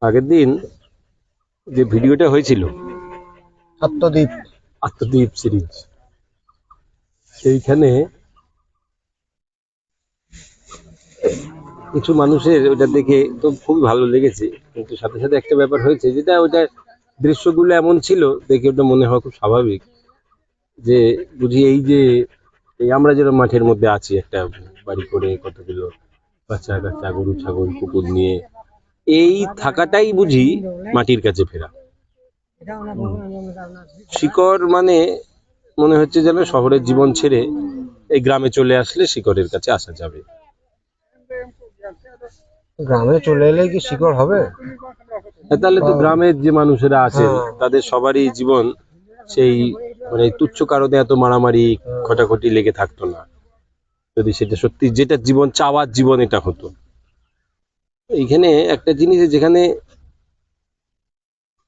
আগের দিন যে ভিডিওটা হয়েছিল সত্যদ্বীপ আত্মদ্বীপ সিরিজ, সেইখানে কিছু মানুষের ওটা দেখে তো খুবই ভালো লেগেছে, কিন্তু সাথে সাথে একটা ব্যাপার হয়েছে, যেটা ওটা দৃশ্যগুলো এমন ছিল দেখে ওটা মনে হয় খুব স্বাভাবিক যে বুঝি এই যে আমরা যেরকম মাঠের মধ্যে আছি একটা বাড়ি করে কতগুলো বাচ্চা কাচ্চা গরু ছাগল কুকুর নিয়ে, এই থাকাটাই বুঝি মাটির কাছে ফেরা। শিকড় মানে মনে হচ্ছে যেন শহরের জীবন ছেড়ে এই গ্রামে চলে আসলে শিকড়ের কাছে আসা যাবে। গ্রামে চলে এলে কি শিকড় হবে? তাহলে তো গ্রামের যে মানুষেরা আছেন তাদের সবারই জীবন সেই মানে তুচ্ছ কারণে এত মারামারি খটাখটি লেগে থাকতো না, যদি সেটা সত্যি যেটা জীবন চাওয়ার জীবন এটা হতো। এইখানে একটা জিনিস যেখানে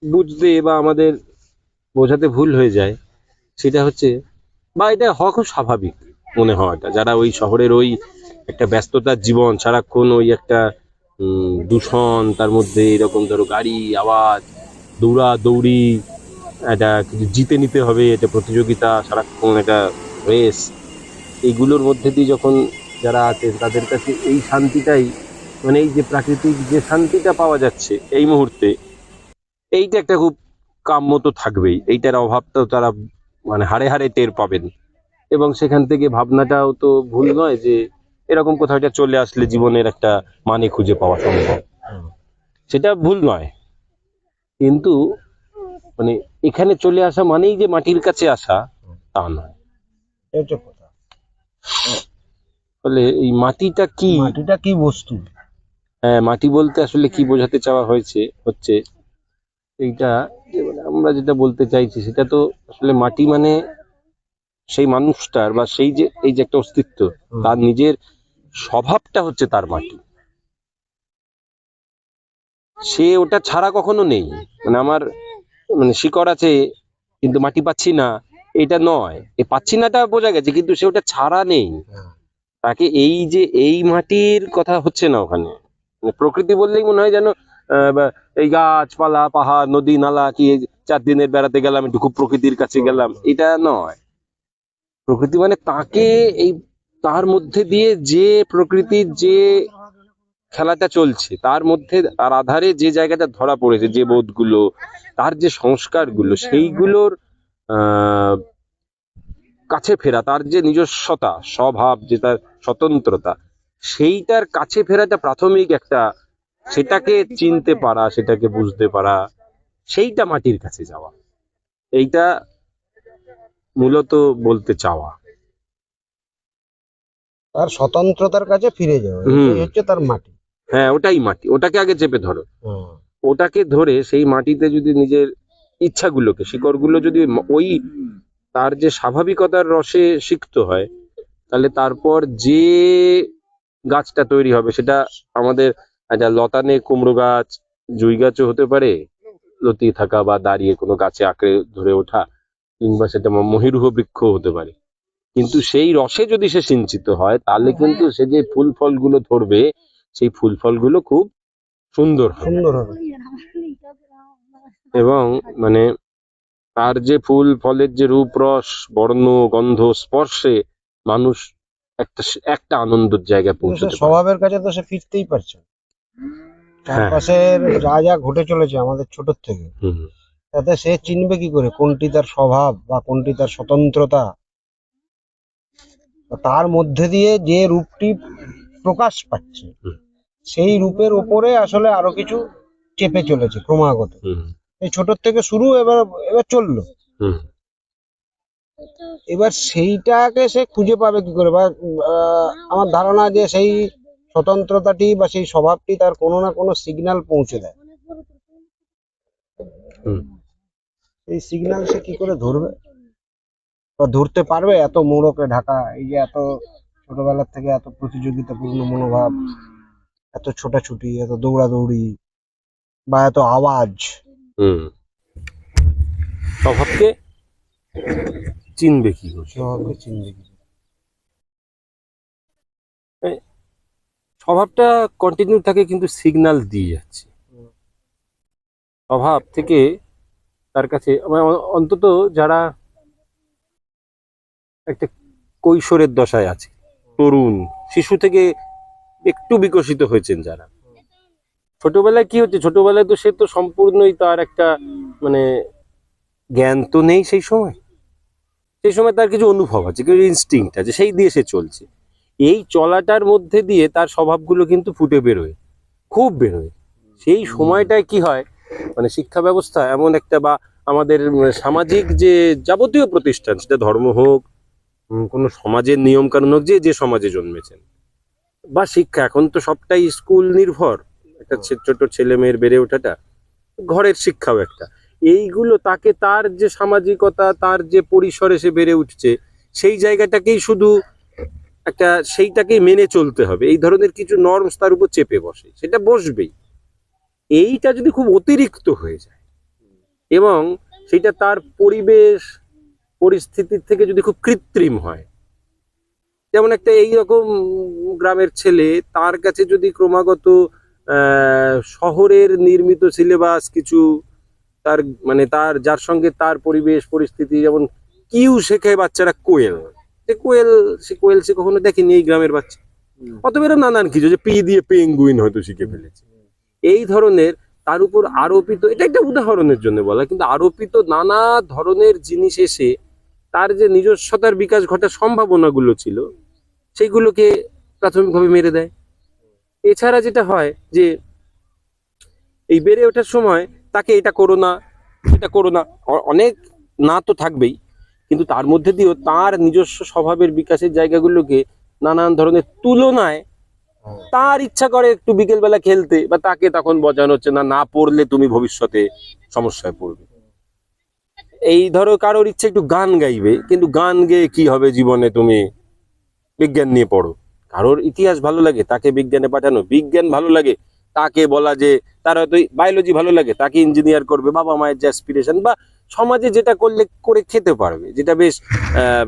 বুঝতে বা আমাদের বোঝাতে ভুল হয়ে যায়, সেটা হচ্ছে বা এটা হওয়া খুব স্বাভাবিক মনে হওয়াটা, যারা ওই শহরের ওই একটা ব্যস্ততার জীবন, সারাক্ষণ ওই একটা দূষণ, তার মধ্যে এরকম ধরো গাড়ি আওয়াজ, দৌড়া দৌড়ি, এটা কিছু জিতে নিতে হবে, এটা প্রতিযোগিতা, সারাক্ষণ এটা রেস, এইগুলোর মধ্যে দিয়ে যখন যারা আছেন তাদের কাছে এই শান্তিটাই, মানে এই যে প্রাকৃতিক যে শান্তিটা পাওয়া যাচ্ছে এই মুহূর্তে, এইটা একটা খুব কাম্য তো থাকবেই, এইটার অভাবটাও তারা মানে হাড়ে হাড়ে টের পাবেন। এবং সেখান থেকে ভাবনাটাও তো ভুল নয় যে এরকম কোথাও একটা চলে আসলে জীবনের একটা মানে খুঁজে পাওয়া সম্ভব, সেটা ভুল নয়। কিন্তু মানে এখানে চলে আসা মানেই যে মাটির কাছে আসা তা নয়। ফলে এই মাটিটা কি বস্তু? হ্যাঁ, মাটি বলতে আসলে কি বোঝাতে চাওয়া হচ্ছে এইটা, যে মানে আমরা যেটা বলতে চাইছি সেটা তো আসলে মাটি মানে সেই মানুষটার বা সেই যে এই যে একটা অস্তিত্ব, তার নিজের স্বভাবটা হচ্ছে তার মাটি, সে ওটা ছাড়া কখনো নেই। মানে আমার মানে শিকড় আছে কিন্তু মাটি পাচ্ছি না, এটা নয়, এ পাচ্ছি নাটা বোঝা গেছে, কিন্তু সে ওটা ছাড়া নেই। তাকে এই যে এই মাটির কথা হচ্ছে না ওখানে, মানে প্রকৃতি বললেই মনে হয় যেন এই গাছপালা পাহাড় নদী নালা কি 4 দিনের বেড়াতে গেলাম একটু খুব প্রকৃতির কাছে গেলাম, এটা নয়। প্রকৃতি মানে তাকে এই তার মধ্যে দিয়ে যে প্রকৃতির যে খেলাটা চলছে তার মধ্যে আর আধারে যে জায়গাটা ধরা পড়েছে, যে বোধগুলো, তার যে সংস্কারগুলো, সেইগুলোর কাছে ফেরা, তার যে নিজস্বতা স্বভাব, যে তার স্বতন্ত্রতা, সেইটার কাছে ফেরাটা প্রাথমিক একটা, সেটাকে চিনতে পারা, সেটাকে বুঝতে পারা, সেইটা মাটির কাছে যাওয়া, এইটা মূলত বলতে চাওয়া। তার স্বতন্ত্রতার কাছে ফিরে যাওয়া, এই হচ্ছে তার মাটি। হ্যাঁ, ওটাই মাটি, ওটাকে আগে চেপে ধরো। ওটাকে ধরে সেই মাটিতে যদি নিজের ইচ্ছাগুলোকে, শিকড়গুলো যদি ওই তার যে স্বাভাবিকতার রসে সিক্ত হয়, তাহলে তারপর যে গাছটা তৈরি হবে সেটা আমাদের একটা লতানে কুমড়ো গাছ, জুই গাছও হতে পারে, লতিয়ে থাকা বা দাঁড়িয়ে কোনো গাছে আঁকড়ে ধরে ওঠা, কিংবা সেটা মহিরুহ বৃক্ষ হতে পারে। কিন্তু সেই রসে যদি সে সিঞ্চিত হয় তাহলে কিন্তু সে যে ফুল ফলগুলো ধরবে, সেই ফুল ফলগুলো খুব সুন্দর হবে। এবং মানে তার যে ফুল ফলের যে রূপ রস বর্ণ গন্ধ স্পর্শে মানুষ একটা একটা আনন্দের জায়গায় পৌঁছতে, স্বভাবের কাছে তো সে ফিরতেই পারছে। চারপাশের যা যা ঘটে চলেছে আমাদের ছোট থেকে, তাতে সে চিনবে কি করে কোনটি তার স্বভাব বা কোনটি তার স্বতন্ত্রতা? তার মধ্যে দিয়ে যে রূপটি প্রকাশ পাচ্ছে, সেই রূপের ওপরে আসলে আরো কিছু চেপে চলেছে ক্রমাগত। এই ছোট থেকে শুরু, এবার চললো, এবার সেইটাকে সে খুঁজে পাবে কি করে? বা আমার ধারণা যে সেই স্বতন্ত্রতাটি বা সেই স্বভাবটি তার কোনো না কোনো সিগন্যাল পৌঁছে দেয়। এই সিগন্যাল সে কি করে ধরবে বা ধরতে পারবে? এত মোড়কে ঢাকা, এই যে এত ছোটবেলার থেকে এত প্রতিযোগিতাপূর্ণ মনোভাব, এত ছোটাছুটি, এত দৌড়াদৌড়ি বা এত আওয়াজ, স্বভাবকে চিনবে কি করে? স্বভাবকে চিনবে কি? স্বভাবটা কন্টিনিউ থাকে কিন্তু সিগন্যাল দিয়ে যাচ্ছে স্বভাব থেকে তার কাছে। আমার অন্তত যারা একটা কৈশোরের দশায় আছে, তরুণ শিশু থেকে একটু বিকশিত হয়েছেন যারা, ছোটবেলায় কি হচ্ছে, ছোটবেলায় তো সে তো সম্পূর্ণই তার একটা মানে জ্ঞান তো নেই সেই সময়। সেই সময় তার কিছু অনুভব আছে, কিছু ইনস্টিংক্ট আছে, সেই দিয়ে সে চলছে। এই চলাটার মধ্যে দিয়ে তার স্বভাবগুলো কিন্তু ফুটে বেরোয়, খুব বেরোয়। সেই সময়টায় কি হয়, মানে শিক্ষা ব্যবস্থা এমন একটা বা আমাদের সামাজিক যে যাবতীয় প্রতিষ্ঠান, সেটা ধর্ম হোক, কোনো সমাজের নিয়ম কানুন হোক, যে যে সমাজে জন্মেছেন, বা শিক্ষা, এখন তো সবটাই স্কুল নির্ভর। একটা ছোট ছেলে মেয়ের বেড়ে ওঠাটা ঘরের শিক্ষাও একটা, এইগুলো তাকে তার যে সামাজিকতা, তার যে পরিসরে সে বেড়ে উঠছে, সেই জায়গাটাকেই শুধু একটা সেইটাকেই মেনে চলতে হবে, এই ধরনের কিছু নর্মস তার উপর চেপে বসে, সেটা বসবেই। এইটা যদি খুব অতিরিক্ত হয়ে যায় এবং সেটা তার পরিবেশ পরিস্থিতির থেকে যদি খুব কৃত্রিম হয়, যেমন একটা এইরকম গ্রামের ছেলে, তার কাছে যদি ক্রমাগত শহরের নির্মিত সিলেবাস কিছু, তার মানে তার যার সঙ্গে তার পরিবেশ পরিস্থিতি, যেমন কিউ শেখে বাচ্চারা কোয়েল, সে কোয়েল সে কখনো দেখেনি এই গ্রামের বাচ্চা, অতএব এরকম নানান কিছু, যে পি দিয়ে পেঙ্গুইন হয়তো শিখে ফেলেছে, এই ধরনের। তার উপর আরোপিত, এটা একটা উদাহরণের জন্য বলা, কিন্তু আরোপিত নানা ধরনের জিনিস এসে তার যে নিজস্বতার বিকাশ ঘটার সম্ভাবনাগুলো ছিল, সেইগুলোকে প্রাথমিকভাবে মেরে দেয়। এছাড়া যেটা হয় যে এই বেড়ে ওঠার সময় তাকে এটা করো না, এটা করো না, অনেক না তো থাকবেই, কিন্তু তার মধ্যে দিয়েও তার নিজস্ব স্বভাবের বিকাশের জায়গাগুলোকে নানান ধরনের তুলনায় তার ইচ্ছা করে একটু বিকেলবেলা খেলতে, বা তাকে তখন বোঝানো হচ্ছে না, না পড়লে তুমি ভবিষ্যতে সমস্যায় পড়বে। এই ধরো কারোর ইচ্ছে একটু গান গাইবে, কিন্তু গান গেয়ে কি হবে জীবনে, তুমি বিজ্ঞান নিয়ে পড়ো। কারোর ইতিহাস ভালো লাগে, তাকে বিজ্ঞানে পাঠানো। বিজ্ঞান ভালো লাগে, তাকে বলা যে তার হয়তো বায়োলজি ভালো লাগে, তাকে ইঞ্জিনিয়ার করবে। বাবা মায়ের যে অ্যাসপিরেশন, বা সমাজে যেটা করলে করে খেতে পারবে, যেটা বেশ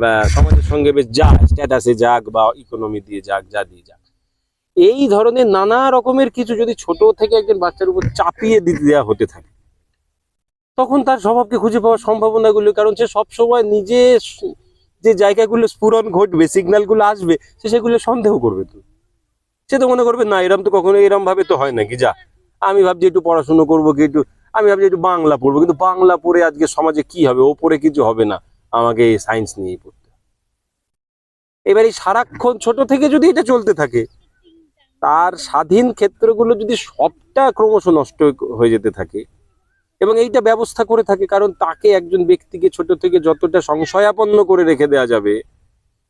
বা সমাজের সঙ্গে বেশ যায়, স্ট্যাটাসে যাক বা ইকোনমি দিয়ে যাক, যা দিয়ে যাক, এই ধরনের নানা রকমের কিছু যদি ছোট থেকে একজন বাচ্চার উপর চাপিয়ে দিতে দেওয়া হতে থাকে, তখন তার স্বভাবকে খুঁজে পাওয়ার সম্ভাবনাগুলো, কারণ সে সবসময় নিজে যে জায়গাগুলো স্ফুরণ ঘটবে, সিগন্যালগুলো আসবে, সে সেগুলো সন্দেহ করবে। তো সে তো মনে করবে না, এরম তো কখনো এরম ভাবে তো হয় নাকি, যা আমি ভাবছি একটু পড়াশুনো করবো, কি একটু আমি ভাবছি একটু বাংলা পড়বো, কিন্তু বাংলা পড়ে আজকে সমাজে কি হবে, ওপরে কিছু হবে না, আমাকে সায়েন্স নিয়েই পড়তে হবে। এবার এই সারাক্ষণ ছোট থেকে যদি এটা চলতে থাকে, তার স্বাধীন ক্ষেত্রগুলো যদি সবটা ক্রমশ নষ্ট হয়ে যেতে থাকে, এবং এইটা ব্যবস্থা করে থাকে, কারণ তাকে একজন ব্যক্তিকে ছোট থেকে যতটা সংশয়াপন্ন করে রেখে দেওয়া যাবে,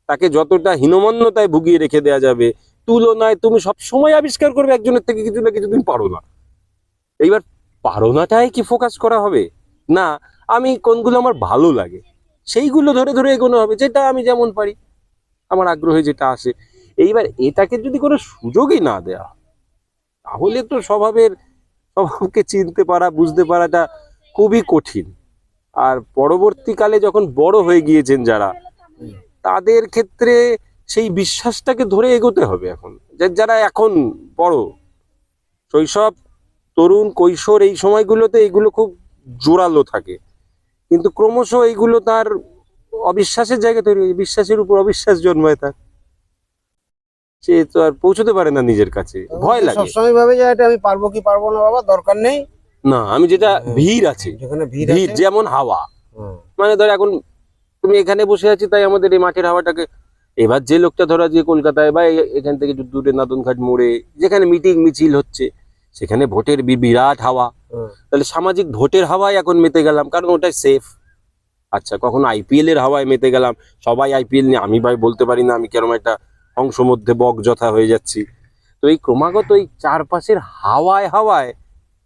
তাকে যতটা হীনমন্যতায় ভুগিয়ে রেখে দেওয়া যাবে, তুলনায় তুমি সব সময় আবিষ্কার করবে একজনের থেকে কিছু না কিছু, তুমি পারো না। এইবার পারো নাটাই কি ফোকাস করা হবে না, আমি কোনগুলো আমার ভালো লাগে সেইগুলো ধরে ধরে এগোনো হবে, যেটা আমি যেমন পারি, আমার আগ্রহে যেটা আসে। এইবার এটাকে যদি কোনো সুযোগই না দেওয়া হয়, তাহলে তো স্বভাবকে চিনতে পারা, বুঝতে পারাটা খুবই কঠিন। আর পরবর্তীকালে যখন বড় হয়ে গিয়েছেন যারা, তাদের ক্ষেত্রে সেই বিশ্বাসটাকে ধরে এগোতে হবে। এখন যারা এখন বড়, শৈশব, তরুণ, কৈশোর, এই সময়গুলোতে এইগুলো খুব জোরালো থাকে, কিন্তু ক্রমশ এইগুলো তার অবিশ্বাসের জায়গা তৈরি হয়, বিশ্বাসের উপর অবিশ্বাস জন্মায় তার, সে তো আর পৌঁছতে পারে না নিজের কাছে, ভয় লাগে। সবসময় ভাবে যে এটা আমি পারবো কি পারবো না, বাবা দরকার নেই। না, আমি যেটা ভিড় আছে, যেখানে ভিড় ভিড় আছে, যেমন হাওয়া, হুম, মানে ধর এখন তুমি এখানে বসে আছি, তাই আমাদের এই মাঠের হাওয়াটাকে, এবার যে লোকটা ধরা যে কলকাতায় বা এখান থেকে একটু দূরে নাদনঘাট মোড়ে যেখানে মিটিং মিছিল হচ্ছে, সেখানে ভোটের বিরাট হাওয়া, হুম, তাহলে সামাজিক ভোটের হাওয়ায় এখন মেতে গেলাম, কারণ ওটাই সেফ। আচ্ছা, কখনো আইপিএল এর হাওয়ায় মেতে গেলাম, সবাই আইপিএল নিয়ে, আমি ভাই বলতে পারি না, আমি কেরম একটা অংশ মধ্যে বক যথা হয়ে যাচ্ছি। তো এই ক্রমাগত এই চারপাশের হাওয়ায় হাওয়ায়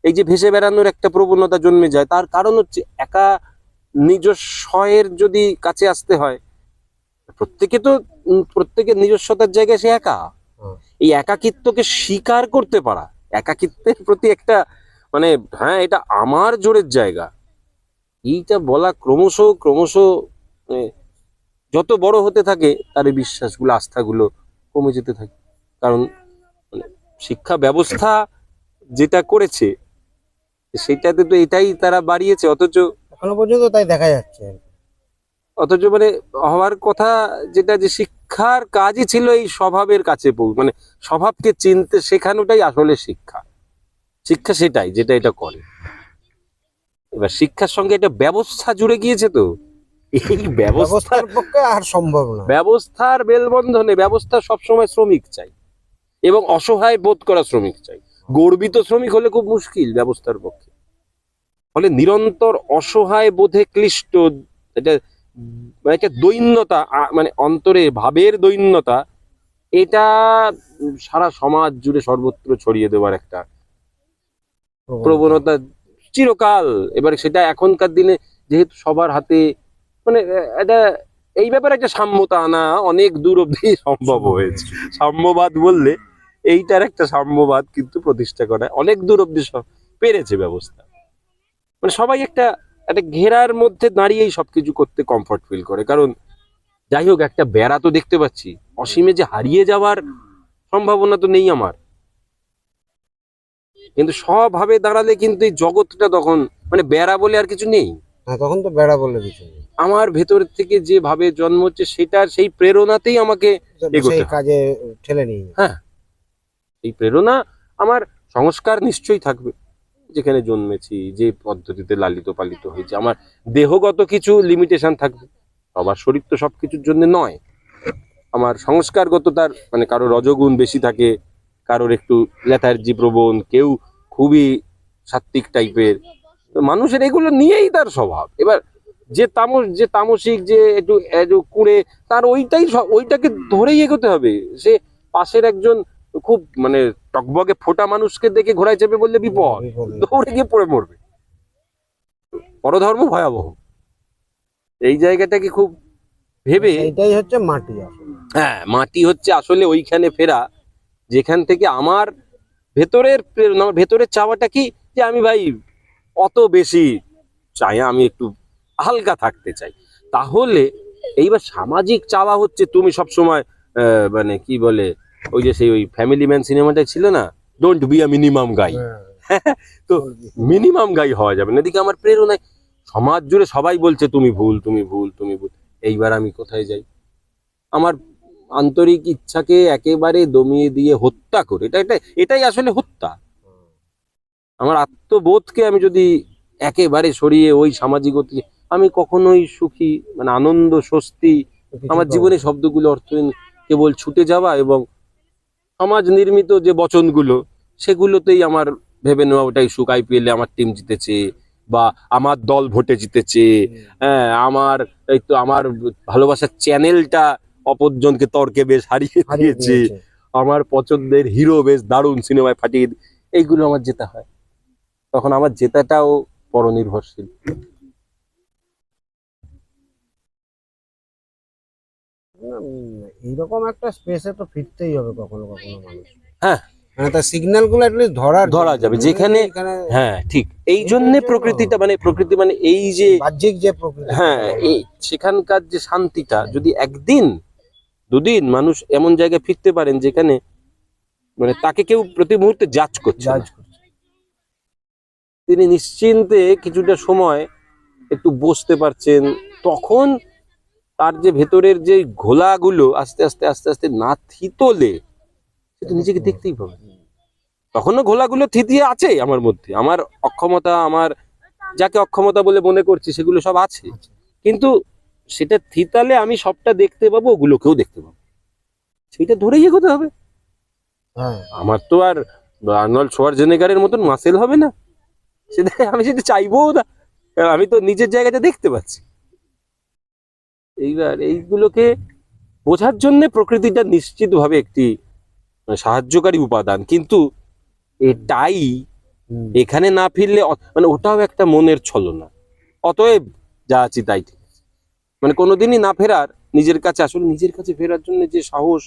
এই যে ভেসে বেড়ানোর একটা প্রবণতা জন্মে যায়, তার কারণ হচ্ছে একা নিজস্বের যদি কাছে আসতে হয়, প্রত্যেকে তো প্রত্যেকের নিজস্বতার জায়গায় সে একা, হুম। এই একাকিত্বকে স্বীকার করতে পারা, একাকিত্বের প্রতি একটা মানে, হ্যাঁ এটা আমার জোরের জায়গা, এইটা বলা ক্রমশ ক্রমশ মানে যত বড় হতে থাকে তার এই বিশ্বাসগুলো আস্থাগুলো কমে যেতে থাকে। কারণ মানে শিক্ষা ব্যবস্থা যেটা করেছে সেটাতে তো এটাই তারা বাড়িয়েছে, অথচ এখনো পর্যন্ত তাই দেখা যাচ্ছে। মানে হওয়ার কথা যেটা, যে শিক্ষার কাজই ছিল এই স্বভাবের কাছে মানে স্বভাবকে চিনতে শেখানোটাই আসলে শিক্ষা। শিক্ষা সেটাই যেটা এটা করে। এবার শিক্ষার সঙ্গে একটা ব্যবস্থা জুড়ে গিয়েছে, তো এই ব্যবস্থা ব্যবস্থার পক্ষে আর সম্ভব না। ব্যবস্থার মেলবন্ধনে ব্যবস্থা সবসময় শ্রমিক চাই এবং অসহায় বোধ করা শ্রমিক চাই। গর্বিত শ্রমিক হলে খুব মুশকিল ব্যবস্থার পক্ষে। ফলে নিরন্তর অসহায় বোধে ক্লিষ্ট, এটা মানে একটা দৈন্যতা, মানে অন্তরে ভাবের দৈন্যতা, এটা সারা সমাজ জুড়ে সর্বত্র ছড়িয়ে দেওয়ার একটা প্রবণতা চিরকাল। এবার সেটা এখনকার দিনে যেহেতু সবার হাতে মানে এটা, এই ব্যাপারে একটা সাম্যতা আনা অনেক দূর অব্দি সম্ভব হয়েছে। সাম্যবাদ বললে এইটার একটা সাম্যবাদ কিন্তু প্রতিষ্ঠা করা অনেক দূর অব্দি পেরেছে ব্যবস্থা। মানে সবাই একটা একটা ঘেরার মধ্যে দাঁড়িয়েই সবকিছু করতে কমফর্ট ফিল করে। কারণ যাই হোক, একটা বেড়া তো দেখতে পাচ্ছি, অসীমে যে হারিয়ে যাওয়ার সম্ভাবনা তো নেই আমার। কিন্তু স্বভাবে দাঁড়ালে কিন্তু এই জগৎটা তখন মানে বেড়া বলে আর কিছু নেই। হ্যাঁ, তখন তো বেড়া বলে কিছু নেই। আমার ভেতর থেকে যে ভাবে জন্ম হচ্ছে সেটার সেই প্রেরণাতেই আমাকে এগোতে সেই হয়। কাজে ঠেলে নিয়ে যায়। হ্যাঁ, এই প্রেরণা আমার সংস্কার নিশ্চয়ই থাকবে। যেখানে জন্মেছি, যে পদ্ধতিতে লালিত পালিত হয়েছে, আমার দেহগত কিছু লিমিটেশন থাকবে। সবার শরীর তো সবকিছুর জন্য নয়। আমার সংস্কারগত তার মানে কারো রজগুণ বেশি থাকে, কারোর একটু লেথার্জি প্রবণ, কেউ খুবই সাত্ত্বিক টাইপের। তো মানুষের এগুলো নিয়েই তার স্বভাব। এবার যে তামসিক, যে একটু একটু কুঁড়ে, তার ওইটাকে ধরেই এগোতে হবে। সে পাশের একজন খুব মানে টকবগে ফোটা মানুষকে দেখে ঘোড়ায় চেপে বললে বিপদ, দৌড়ে গিয়ে পড়ে মরবে। পরধর্ম ভয়াবহ। এই জায়গাটাকে খুব ভেবে, এটাই হচ্ছে মাটি আসলে। হ্যাঁ, মাটি হচ্ছে আসলে ওইখানে ফেরা যেখান থেকে আমার ভেতরের প্রেরণা, আমার ভেতরের চাওয়াটা কি, যে আমি ভাই অত বেশি চাই, আমি একটু হালকা থাকতে চাই। তাহলে এইবার সামাজিক চাওয়া হচ্ছে তুমি সবসময় মানে কি বলে, ওই যে সেই ওই ফ্যামিলি ম্যান সিনেমাটা ছিল না, ডোন্ট বি আ মিনিমাম গাই। তো মিনিমাম গাই হওয়া যাবে না। এদিকে আমার প্রেরণায় সমাজ জুড়ে সবাই বলছে তুমি ভুল, তুমি ভুল, তুমি ভুল। এইবার আমি কোথায় যাই? আমার আন্তরিক ইচ্ছাকে একেবারে দমিয়ে দিয়ে হত্যা করে, এটাই আসলে হত্যা। আমার আত্মবোধকে আমি যদি একেবারে সরিয়ে ওই সামাজিকতা, আমি কখনোই সুখী মানে আনন্দ স্বস্তি, আমার জীবনে শব্দগুলো অর্থহীন। কেবল ছুটে যাওয়া এবং সমাজ নির্মিত যে বচনগুলো, সেগুলোতেই আমার ভেবে নেওয়া ওটাই সুখ। আইপিএলে আমার টিম জিতেছে, বা আমার দল ভোটে জিতেছে, হ্যাঁ, আমার ভালোবাসার চ্যানেলটা অপরজনকে তর্কে বেশ হারিয়ে দিয়েছে, আমার পছন্দের হিরো বেশ দারুণ সিনেমায় ফাটিয়ে এইগুলো আমার জেতা হয়। তখন আমার জেতাটাও পরনির্ভরশীল। এইরকম একটা স্পেসে তো ফিরতেই হবে কখনো কখনো মানুষ। হ্যাঁ, মানে তার সিগন্যাল গুলো অ্যাটলিস্ট ধরা যাবে যেখানে। হ্যাঁ ঠিক, এই জন্য প্রকৃতিটা মানে প্রকৃতি মানে এই যে বাহ্যিক যে প্রকৃতি, হ্যাঁ, এই সেখানকার যে শান্তিটা, যদি একদিন দুদিন মানুষ এমন জায়গায় ফিরতে পারেন যেখানে মানে তাকে কেউ প্রতি মুহূর্তে জাজ করছে না, তিনি নিশ্চিন্তে কিছুটা সময় একটু বসতে পারছেন, তখন তার যে ভেতরের যে ঘোলাগুলো আস্তে আস্তে আস্তে আস্তে না থিতলে, সে তো নিজেকে দেখতেই পাবে। তখনও ঘোলাগুলো থিতিয়ে আছে আমার মধ্যে, আমার অক্ষমতা, আমার যাকে অক্ষমতা বলে মনে করছি সেগুলো সব আছে, কিন্তু সেটা থিতালে আমি সবটা দেখতে পাবো, ওগুলোকেও দেখতে পাবো। সেইটা ধরেই এগোতে হবে। আমার তো আর আর্নল্ড শোয়ার্জনেগারের মতন মাসেল হবে না, সেটা আমি সেটা চাইবোও না, কারণ আমি তো নিজের জায়গাটা দেখতে পাচ্ছি। এইবার এইগুলোকে বোঝার জন্য প্রকৃতিটা নিশ্চিতভাবে একটি সাহায্যকারী উপাদান, কিন্তু এটাই এখানে না ফিরলে মানে ওটাও একটা মনের ছলনা। অতএব যা আছি তাই ঠিক আছে, মানে কোনোদিনই না ফেরার, নিজের কাছে আসলে নিজের কাছে ফেরার জন্য যে সাহস,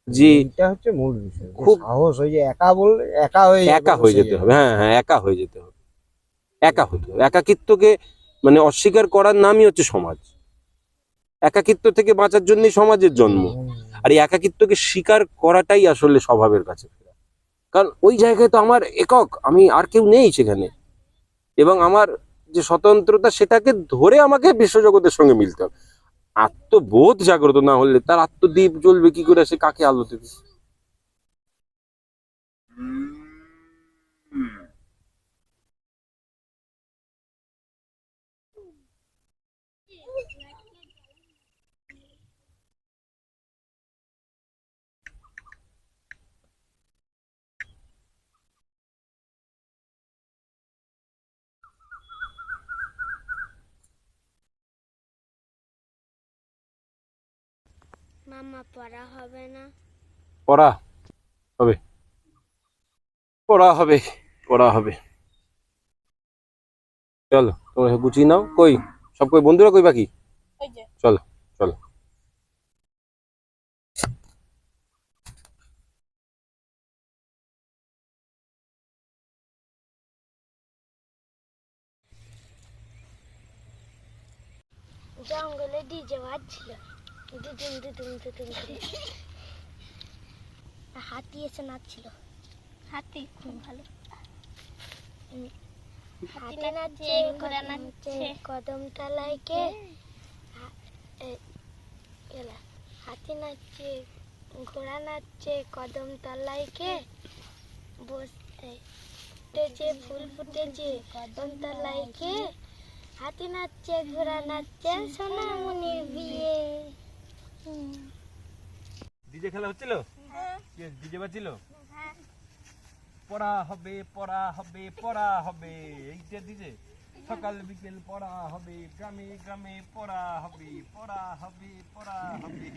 যে এটা হচ্ছে মূল বিষয়। খুব সাহস, ওই যে একা বললে একা হয়ে যেতে হবে। হ্যাঁ হ্যাঁ, একা হয়ে যেতে হবে, একা হতে হবে। একাকিত্বকে মানে অস্বীকার করার নামই হচ্ছে সমাজ। একাকিত্ব থেকে বাঁচার জন্যই সমাজের জন্ম। আর এই একাকিত্বকে স্বীকার করাটাই আসলে স্বভাবের কাছে ফেরা। কারণ ওই জায়গায় তো আমার একক, আমি আর কেউ নেই সেখানে, এবং আমার যে স্বতন্ত্রতা সেটাকে ধরে আমাকে বিশ্বজগতের সঙ্গে মিলতে হবে। আত্মবোধ জাগ্রত না হলে তার আত্মদীপ জ্বলবে কি করে, সে কাকে আলো দেবে? মামা পড়া হবে না? পড়া হবে, পড়া হবে, পড়া হবে। চলো তোমরা গুছিয়ে নাও। কই সব, কই বন্ধুরা, কই বাকি? চলো চলো। জঙ্গলে ডিজে বাজছিল, দুদুম দুদুম দুদুম করে। হাতি এসে নাচছিল। হাতি খুব ভালো। হাতি নাচছে, ঘোড়া নাচছে, কদম তলায় কে? হাতি নাচছে, ঘোড়া নাচছে, কদম তলায় কে? বসতেছে, ফুল ফুটেছে, কদম তলায় কে? হাতি নাচছে, ঘোড়া নাচছে, সোনামণির বিয়ে। ডিজে খেলা হচ্ছিল? ডিজে বাজছিল? পড়া হবে, পড়া হবে, পড়া হবে, এইটা ডিজে। সকাল বিকেল পড়া হবে, গ্রামে গ্রামে পড়া হবে, পড়া হবে, পড়া হবে।